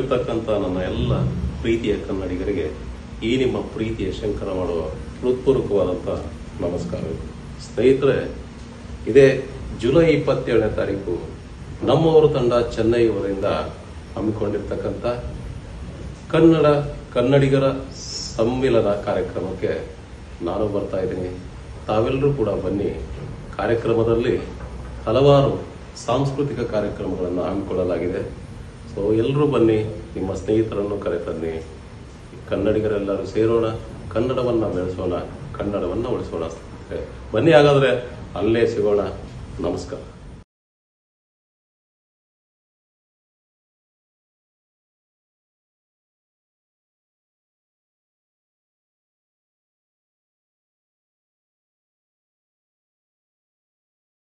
ಕೇಳ್ತಿರ್ತಕ್ಕಂಥ ನನ್ನ ಎಲ್ಲ ಪ್ರೀತಿಯ ಕನ್ನಡಿಗರಿಗೆ ಈ ನಿಮ್ಮ ಪ್ರೀತಿಯ ಶಂಕರ ಮಾಡುವ ಹೃತ್ಪೂರ್ವಕವಾದಂಥ ನಮಸ್ಕಾರಗಳು. ಸ್ನೇಹಿತರೆ, ಇದೇ ಜುಲೈ 27ನೇ ತಾರೀಕು ನಮ್ಮವರು ತಂಡ ಚೆನ್ನೈಯವರಿಂದ ಹಮ್ಮಿಕೊಂಡಿರ್ತಕ್ಕಂಥ ಕನ್ನಡಿಗರ ಸಮ್ಮಿಲನ ಕಾರ್ಯಕ್ರಮಕ್ಕೆ ನಾನು ಬರ್ತಾ ಇದ್ದೀನಿ. ತಾವೆಲ್ಲರೂ ಕೂಡ ಬನ್ನಿ. ಕಾರ್ಯಕ್ರಮದಲ್ಲಿ ಹಲವಾರು ಸಾಂಸ್ಕೃತಿಕ ಕಾರ್ಯಕ್ರಮಗಳನ್ನು ಹಮ್ಮಿಕೊಳ್ಳಲಾಗಿದೆ. ಸೊ ಎಲ್ಲರೂ ಬನ್ನಿ, ನಿಮ್ಮ ಸ್ನೇಹಿತರನ್ನು ಕರೆತನ್ನಿ. ಕನ್ನಡಿಗರೆಲ್ಲರೂ ಸೇರೋಣ, ಕನ್ನಡವನ್ನು ಬೆಳೆಸೋಣ, ಕನ್ನಡವನ್ನು ಉಳಿಸೋಣ. ಬನ್ನಿ, ಹಾಗಾದರೆ ಅಲ್ಲೇ ಸಿಗೋಣ. ನಮಸ್ಕಾರ.